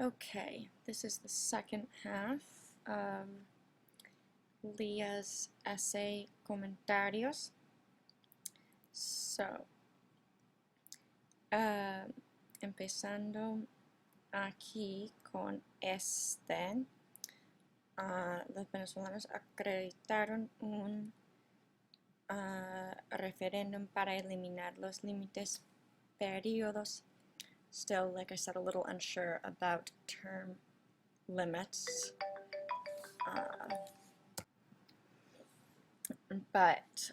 Okay, this is the second half of Leah's essay comentarios. So, empezando aquí con este, los venezolanos acreditaron un referéndum para eliminar los límites periodos. Still, like I said, a little unsure about term limits. But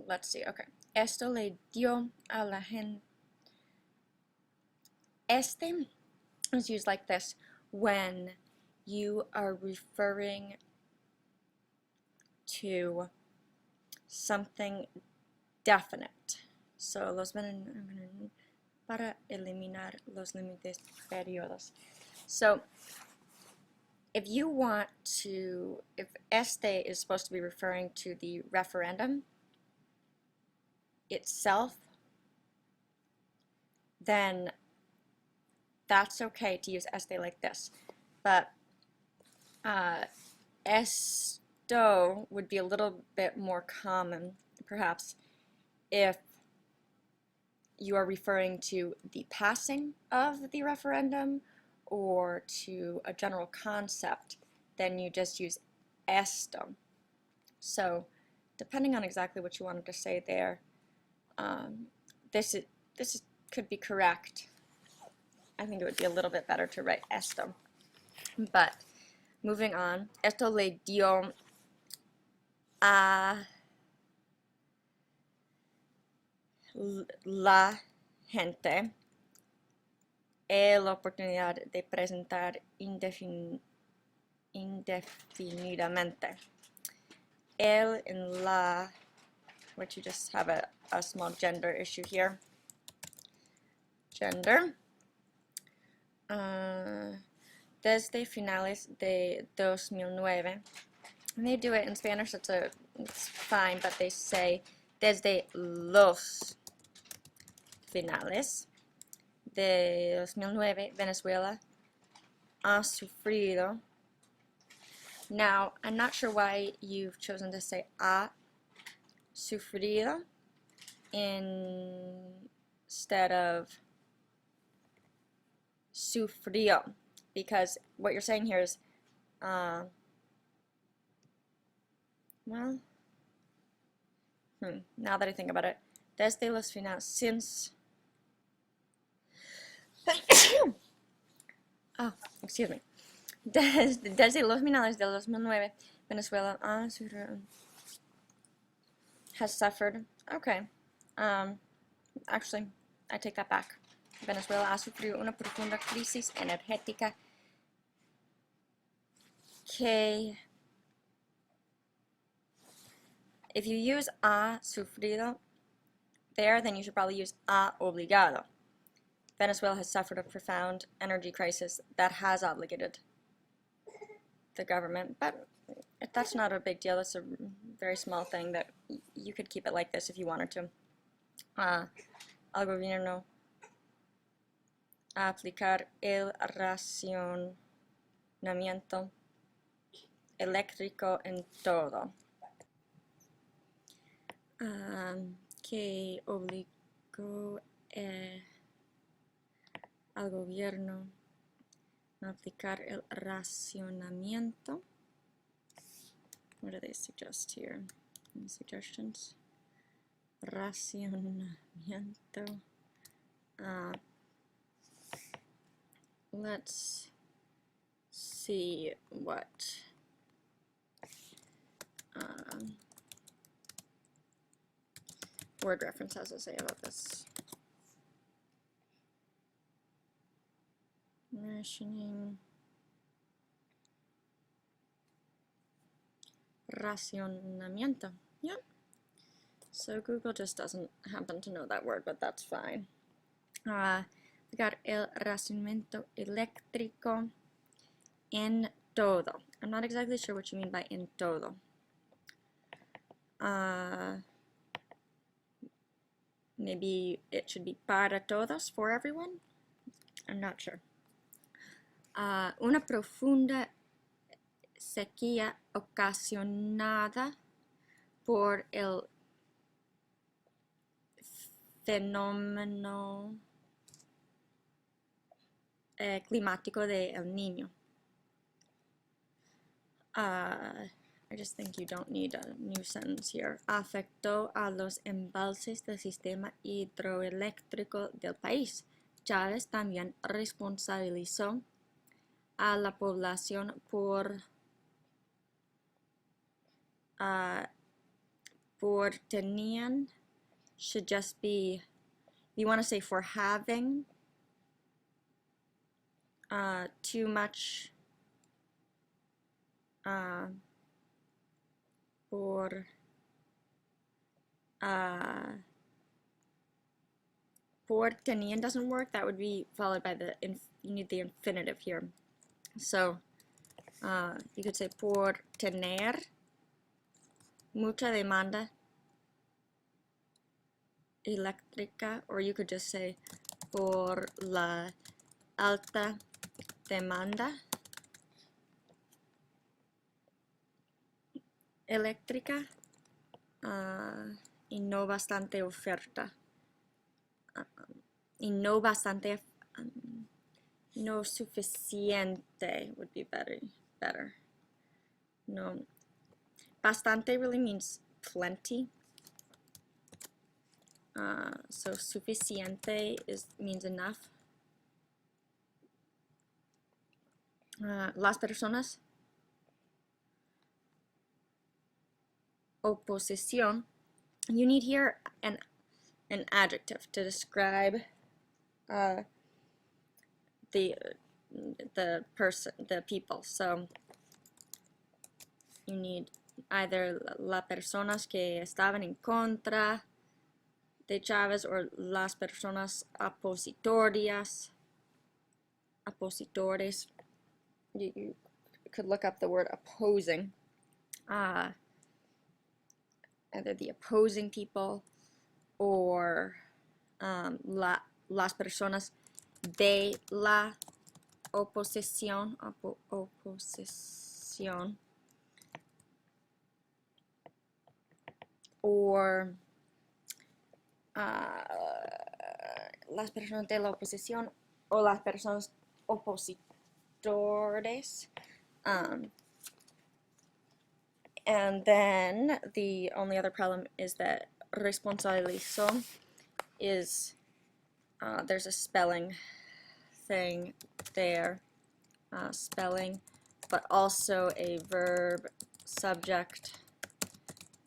let's see. Okay, esto le dio a la gente. Este is used like this when you are referring to something definite. So para eliminar los límites periodos. So if you want to, if este is supposed to be referring to the referendum itself, then that's okay to use este like this. But esto would be a little bit more common, perhaps, if you are referring to the passing of the referendum or to a general concept, then you just use esto. So, depending on exactly what you wanted to say there, this could be correct. I think it would be a little bit better to write esto. But moving on, esto le dio a la gente la oportunidad de presentar indefinidamente. El en la, which you just have a small gender issue here. Gender. Desde finales de 2009. And they do it in Spanish, it's fine, but they say desde los finales de 2009, Venezuela ha sufrido. Now, I'm not sure why you've chosen to say ha sufrido instead of sufrió, because what you're saying here is, well, now that I think about it, desde los finales, since, oh, excuse me, desde los finales de 2009, Venezuela has suffered, okay, actually, I take that back. Venezuela ha sufrido una profunda crisis energética que, if you use ha sufrido there, then you should probably use ha obligado. Venezuela has suffered a profound energy crisis that has obligated the government, but that's not a big deal. That's a very small thing that you could keep it like this if you wanted to. Al gobierno a aplicar el racionamiento eléctrico en todo. Que obligó al gobierno a aplicar el racionamiento. What do they suggest here? Any suggestions? Racionamiento. Let's see what word reference has to say about this. Rationing. Racionamiento. Yep. So Google just doesn't happen to know that word, but that's fine. We got el racionamiento eléctrico en todo. I'm not exactly sure what you mean by en todo. Maybe it should be para todos, for everyone? I'm not sure. Una profunda sequía ocasionada por el fenómeno climático de El Niño. I just think you don't need a new sentence here. Afectó a los embalses del sistema hidroeléctrico del país. Chávez también responsabilizó a la población por tenían should just be, you want to say for having too much por tenían doesn't work. That would be followed by the you need the infinitive here. So you could say por tener mucha demanda eléctrica, or you could just say por la alta demanda eléctrica y no bastante oferta. Y no bastante, no suficiente would be better. No, bastante really means plenty. So suficiente means enough. Las personas oposición, you need here an adjective to describe the person, the people. So you need either las personas que estaban en contra de Chávez or las personas opositores. You could look up the word opposing. Either the opposing people or las personas de la oposición, or las personas de la oposición o las personas opositores. And then the only other problem is that responsabilizó is, there's a spelling thing there, spelling, but also a verb subject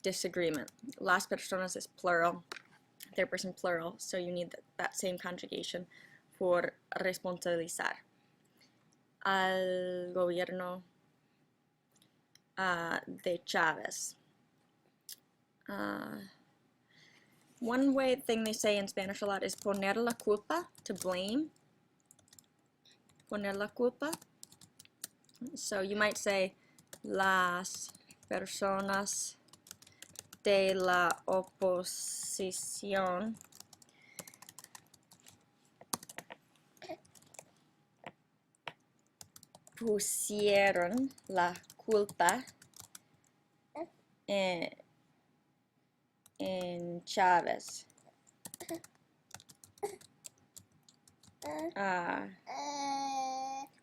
disagreement. Las personas is plural, third person plural, so you need that same conjugation for responsabilizar. Al gobierno de Chávez. One thing they say in Spanish a lot is poner la culpa, to blame. Poner la culpa. So you might say las personas de la oposición pusieron la culpa en Chávez.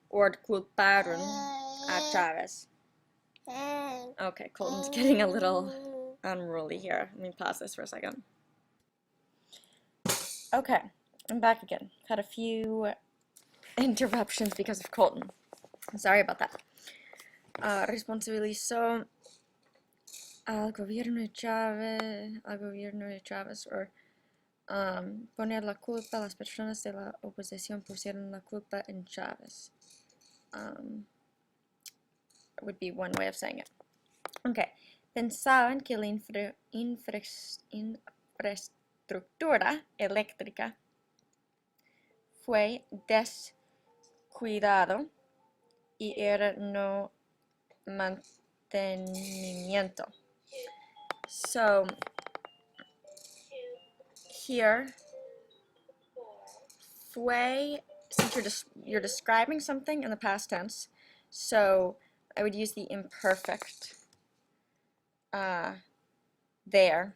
Or culparon a Chávez. Okay, Colton's getting a little unruly here. Let me pause this for a second. Okay, I'm back again. Had a few interruptions because of Colton. Sorry about that. Responsabilizó al gobierno de Chávez, or poner la culpa, las personas de la oposición pusieron la culpa en Chávez. Would be one way of saying it. Okay. Pensaban que la infraestructura eléctrica fue descuidado y era no mantenimiento. So here, fue since you're describing something in the past tense, so I would use the imperfect there,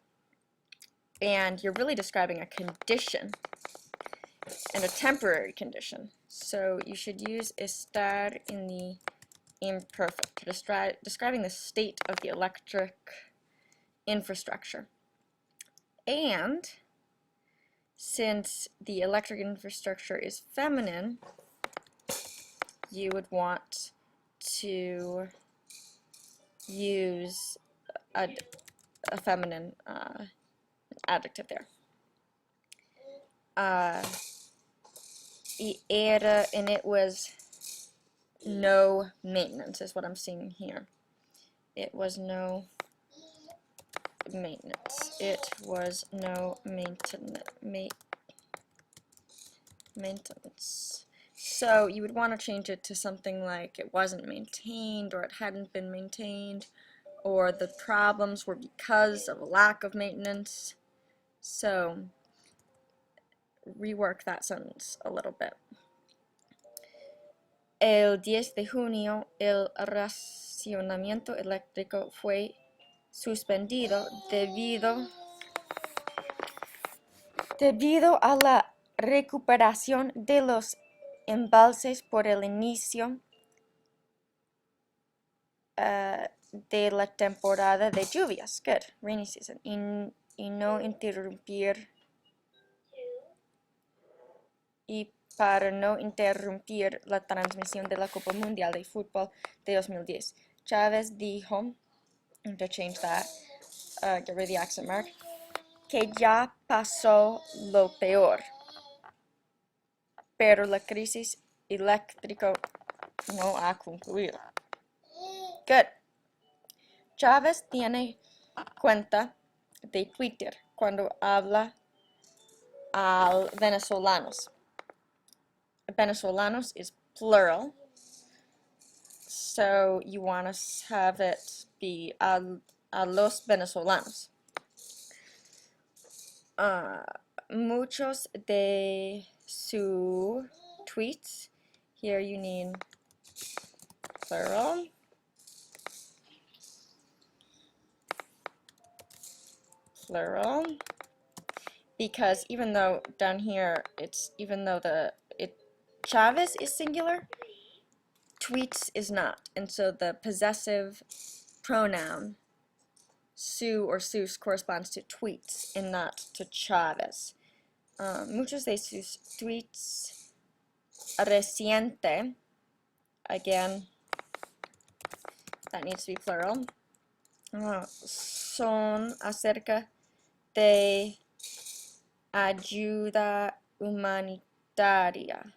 and you're really describing a condition and a temporary condition. So you should use estar in the imperfect, describing the state of the electric infrastructure. And since the electric infrastructure is feminine, you would want to use a feminine adjective there. And it was no maintenance, is what I'm seeing here. It was no maintenance. It was no maintenance. So you would want to change it to something like it wasn't maintained, or it hadn't been maintained, or the problems were because of a lack of maintenance. So rework that sentence a little bit. El 10 de junio, el racionamiento eléctrico fue suspendido debido a la recuperación de los embalses por el inicio de la temporada de lluvias. Good, rainy season. Y no interrumpir. Y para no interrumpir la transmisión de la Copa Mundial de Fútbol de 2010. Chávez dijo, to change that, get rid of the accent mark, que ya pasó lo peor, pero la crisis eléctrica no ha concluido. Good. Chávez tiene cuenta de Twitter cuando habla al venezolanos. Venezolanos is plural, so you want to have it be a los venezolanos. Muchos de sus tweets, here you need plural. Plural, because even though down here Chavez is singular, tweets is not, and so the possessive pronoun su or sus corresponds to tweets and not to Chavez. Muchos de sus tweets reciente, again, that needs to be plural, son acerca de ayuda humanitaria.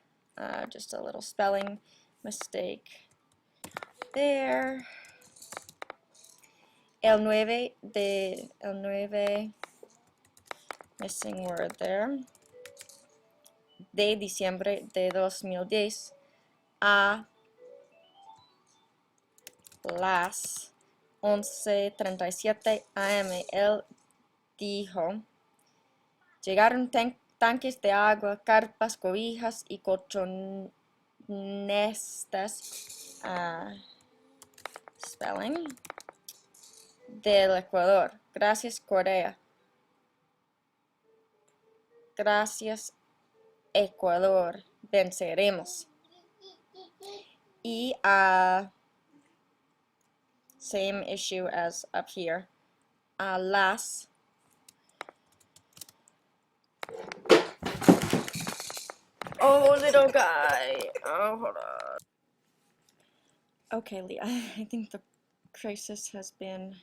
Just a little spelling mistake there. El 9, missing word there, de diciembre de 2010 a las 11:37 am, él dijo, llegaron tanques de agua, carpas, cobijas y colchonetas, spelling, del Ecuador. Gracias, Corea. Gracias, Ecuador. Venceremos. Y same issue as up here. A las oh, little guy. Oh, hold on. Okay, Leah, I think the crisis has been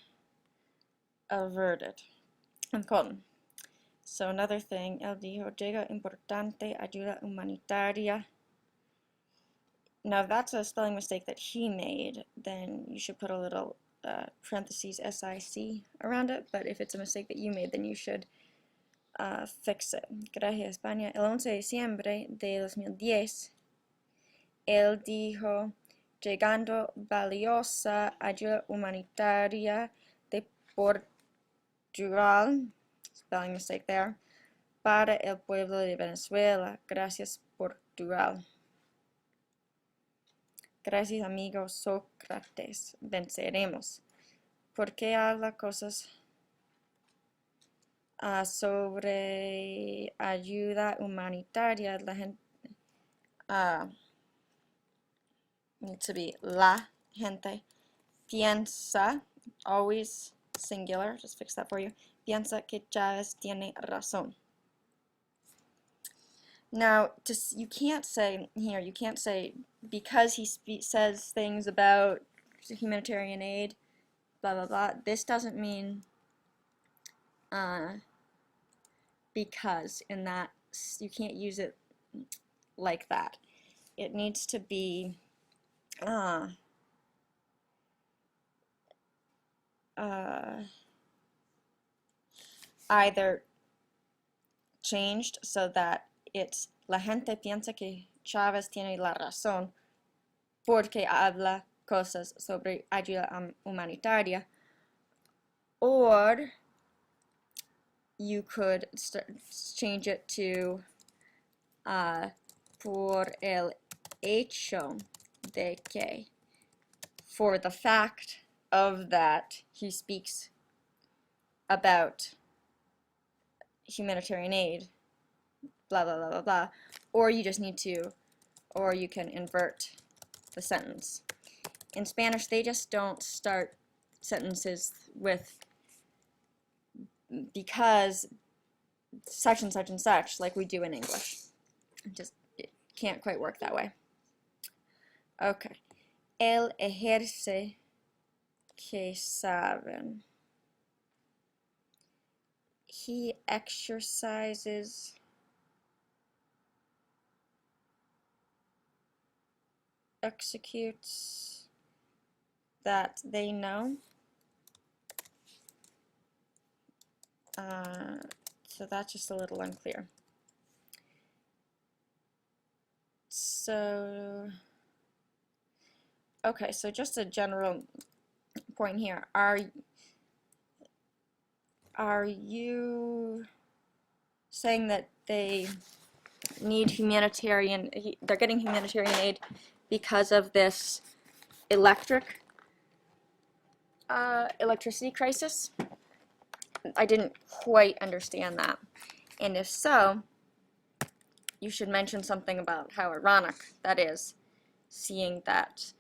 averted. I'm calling. So another thing, él dijo, llega importante ayuda humanitaria. Now, if that's a spelling mistake that he made, then you should put a little parentheses SIC around it, but if it's a mistake that you made, then you should fix it. Gracias, España. El 11 de diciembre de 2010, él dijo, llegando valiosa ayuda humanitaria de Portugal, spelling mistake there, para el pueblo de Venezuela. Gracias por actual. Gracias, amigo Sócrates, venceremos. ¿Por qué habla cosas sobre ayuda humanitaria? La gente, needs to be la gente piensa, always singular, just fix that for you, piensa que Chávez tiene razón. Now, you can't say here, you can't say because he says things about humanitarian aid, blah, blah, blah. This doesn't mean because in that, you can't use it like that. It needs to be either changed so that it's la gente piensa que Chávez tiene la razón porque habla cosas sobre ayuda humanitaria, or you could change it to por el hecho de que, for the fact of that he speaks about humanitarian aid, blah, blah, blah, blah, blah. Or you just need to, or you can invert the sentence. In Spanish, they just don't start sentences with because such and such and such like we do in English. It can't quite work that way. Okay. Él ejerce que saben. He exercises executes that they know. So that's just a little unclear. So, okay, so just a general point here. Are you saying that they need humanitarian, they're getting humanitarian aid because of this electricity crisis? I didn't quite understand that. And if so, you should mention something about how ironic that is, seeing that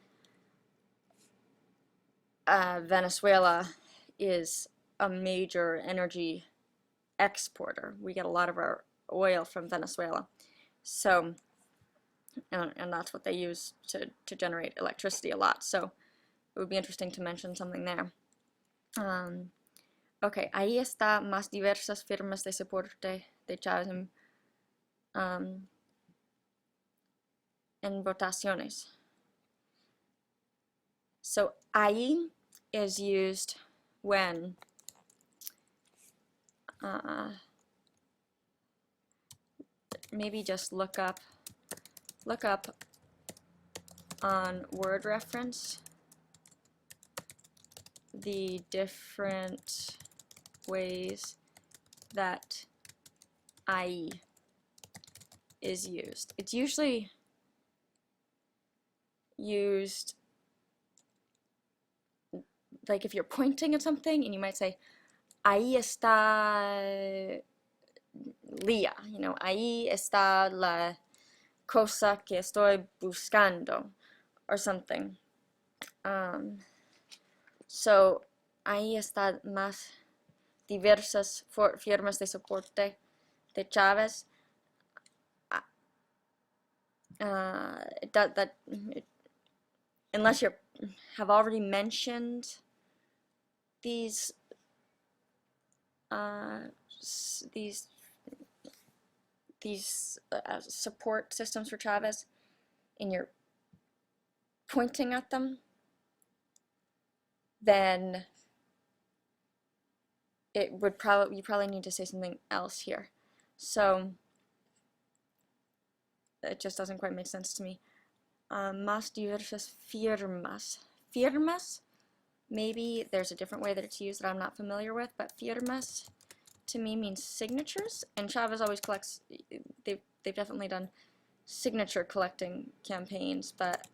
Venezuela is a major energy exporter. We get a lot of our oil from Venezuela. So, and that's what they use to generate electricity a lot. So it would be interesting to mention something there. Okay, ahí está más diversas firmas de soporte de Chávez en votaciones. So ahí is used when maybe just look up on word reference the different ways that ahí is used. It's usually used like if you're pointing at something and you might say ahí está Leah, you know, ahí está la cosa que estoy buscando, or something. So ahí está más diversas firmas de soporte de Chávez. Unless you have already mentioned these support systems for Chavez, and you're pointing at them, then it would you probably need to say something else here. So it just doesn't quite make sense to me. Más diversas firmas. Firmas, maybe there's a different way that it's used that I'm not familiar with, but firmas to me means signatures, and Chavez always collects, they've definitely done signature collecting campaigns, but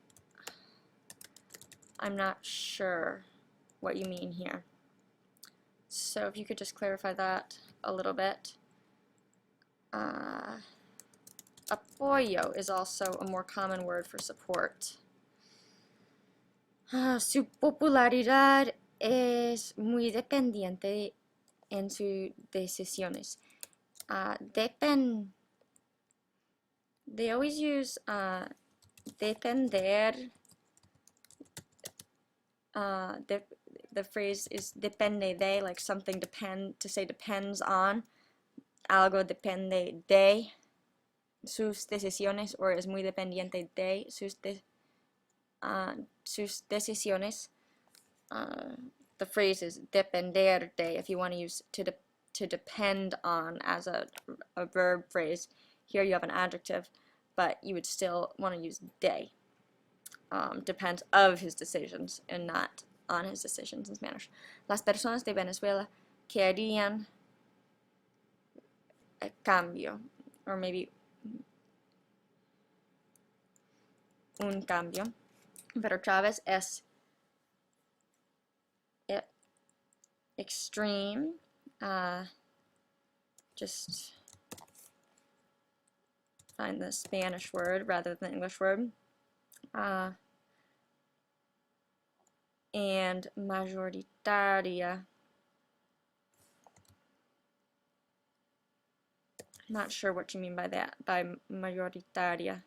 I'm not sure what you mean here. So if you could just clarify that a little bit. Apoyo is also a more common word for support. Su popularidad es muy dependiente en sus decisiones. They always use depender. The phrase is depende de, like something to say depends on. Algo depende de sus decisiones, or es muy dependiente de sus decisiones. The phrase is depender de if you want to use to depend on as a verb phrase. Here you have an adjective, but you would still want to use de. Depends of his decisions and not on his decisions in Spanish. Las personas de Venezuela querían cambio, or maybe un cambio, pero Chávez es extreme. Just find the Spanish word rather than the English word. And mayoritaria. I'm not sure what you mean by that, by mayoritaria.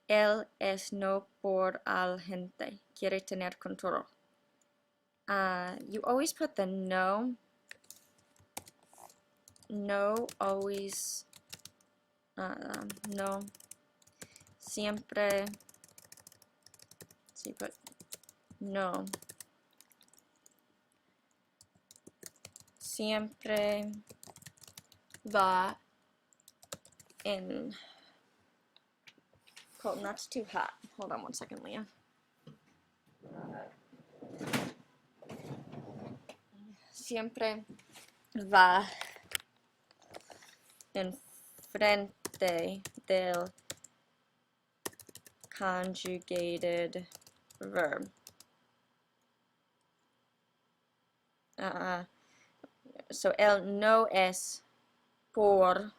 Él es no por al gente, quiere tener control. You always put the no. No always. No. Siempre. So you put no. Siempre va en. Colton, that's too hot. Hold on one second, Leah. Siempre va en frente del conjugated verb. So él no es por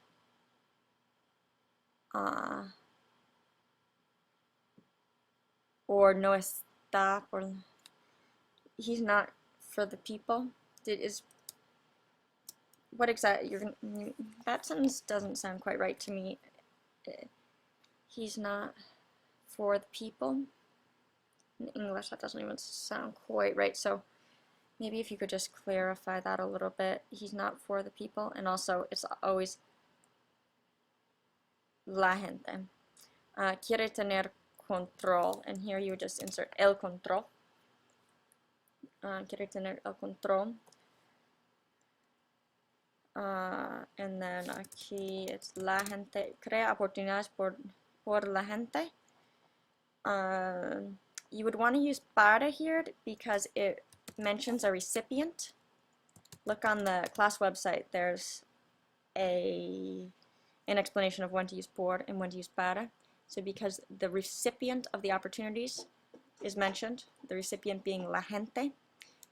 or no está por. He's not for the people. What exactly that sentence doesn't sound quite right to me. He's not for the people. In English, that doesn't even sound quite right. So maybe if you could just clarify that a little bit. He's not for the people, and also it's always la gente. Quiere tener control, and here you would just insert el control. Quiere tener el control. And then aquí it's la gente, crea oportunidades por la gente. You would want to use para here because it mentions a recipient. Look on the class website, there's an explanation of when to use por and when to use para. So because the recipient of the opportunities is mentioned, the recipient being la gente,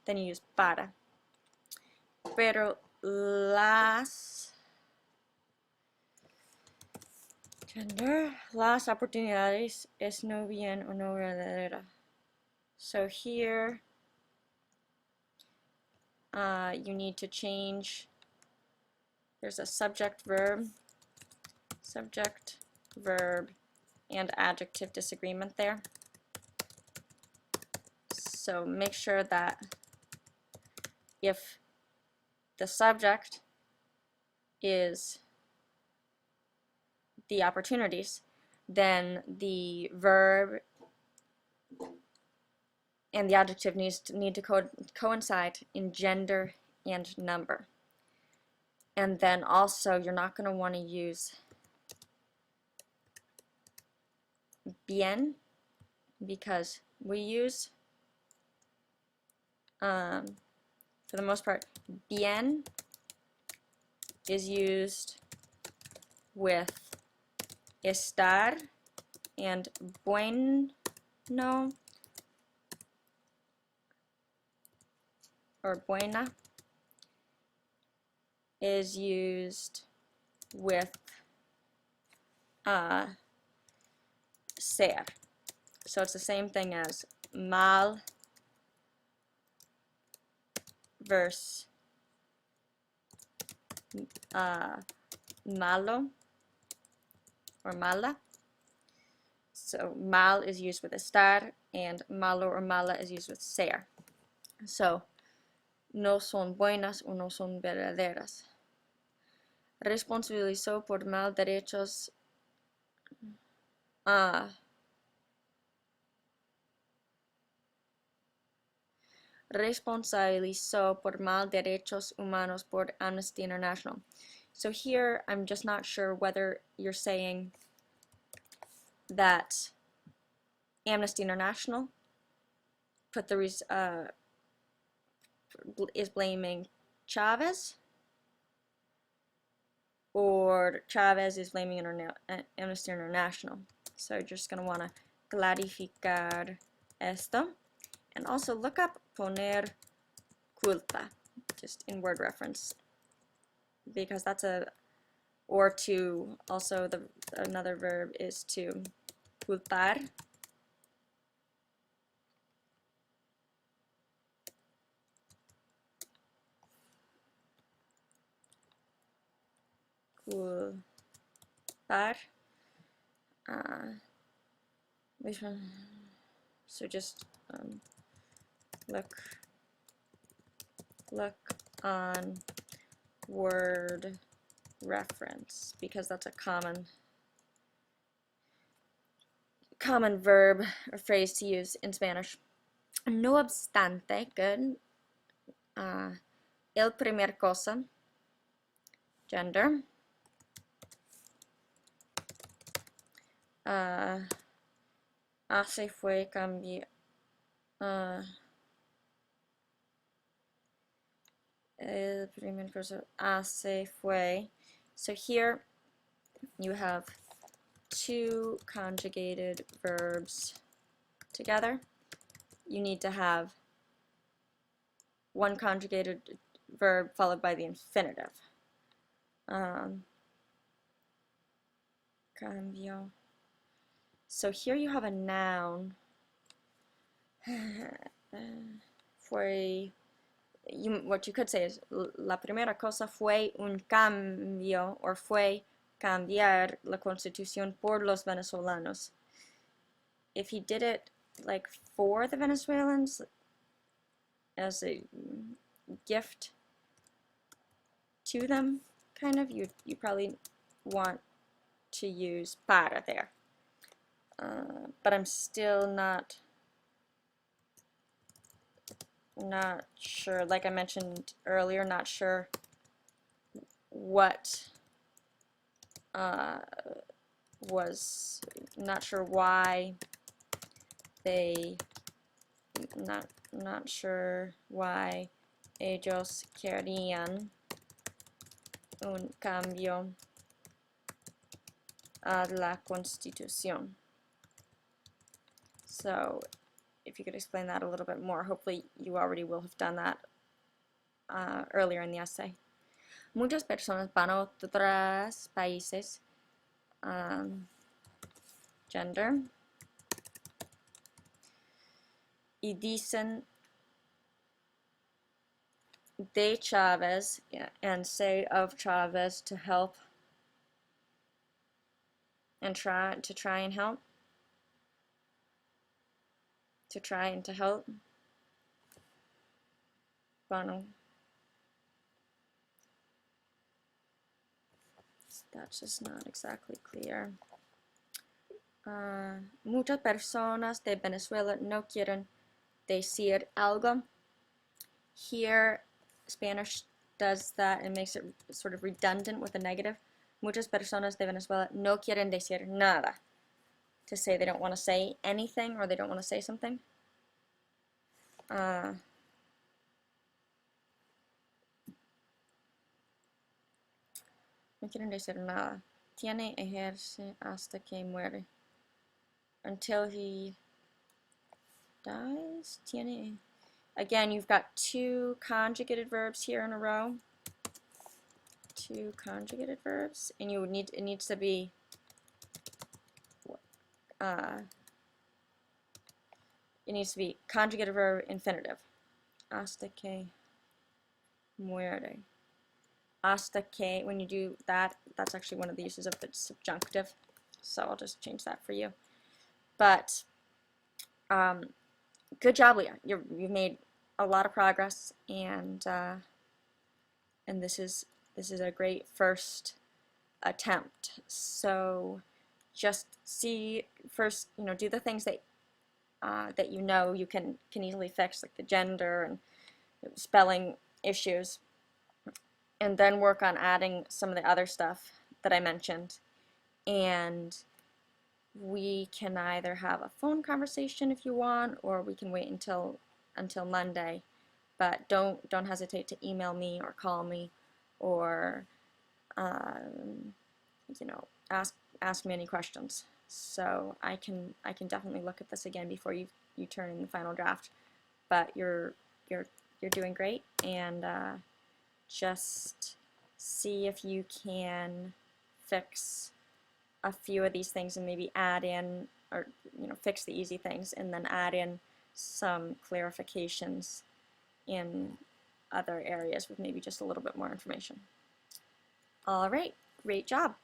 then you use para. Pero las oportunidades es no bien o no verdadera. So here you need to change. There's a subject verb, and adjective disagreement there. So make sure that if the subject is the opportunities, then the verb and the adjective need to coincide in gender and number. And then also you're not going to want to use bien, because we use for the most part, bien is used with estar, and bueno or buena is used with ser. So it's the same thing as mal versus malo or mala. So mal is used with estar, and malo or mala is used with ser. So no son buenas o no son verdaderas. Responsabilizó por mal derechos responsabilizó por mal derechos humanos por Amnesty International. So here I'm just not sure whether you're saying that Amnesty International put the is blaming Chavez, or Chavez is blaming Amnesty International. So you're just going to want to clarificar esto. And also look up poner culpa, just in word reference, because that's or to, also another verb is to culpar. Culpar. So just look on word reference, because that's a common verb or phrase to use in Spanish. No obstante, good. El primer cosa, gender. Hace fue cambiar. El primer cosa, hace fue. So here you have two conjugated verbs together. You need to have one conjugated verb followed by the infinitive. Cambio. So here you have a noun. What you could say is la primera cosa fue un cambio, or fue cambiar la constitución por los venezolanos. If he did it like for the Venezuelans as a gift to them, kind of, you probably want to use para there. But I'm still not sure, like I mentioned earlier, not sure what was, not sure why they, not sure why ellos querían un cambio a la Constitución. So if you could explain that a little bit more. Hopefully you already will have done that earlier in the essay. Muchas personas van a otros países. Gender. Y dicen de Chavez, and say of Chavez to help and try and help. To try and to help. Bueno. That's just not exactly clear. Muchas personas de Venezuela no quieren decir algo. Here, Spanish does that and makes it sort of redundant with a negative. Muchas personas de Venezuela no quieren decir nada. To say they don't want to say anything, or they don't want to say something. No quieren decir nada. tiene ejerce hasta que muere. Until he dies. Tiene. Again, you've got two conjugated verbs here in a row. Two conjugated verbs, and you would need it needs to be conjugated verb infinitive. Hasta que muere. Hasta que, when you do that, that's actually one of the uses of the subjunctive. So I'll just change that for you. But good job, Leah. You've made a lot of progress, and this is a great first attempt. So just see first, do the things that that you can easily fix, like the gender and spelling issues, and then work on adding some of the other stuff that I mentioned. And we can either have a phone conversation if you want, or we can wait until Monday. But don't hesitate to email me or call me, or ask me any questions. So I can definitely look at this again before you turn in the final draft. But you're doing great, and just see if you can fix a few of these things and maybe add in, or fix the easy things and then add in some clarifications in other areas with maybe just a little bit more information. All right, great job.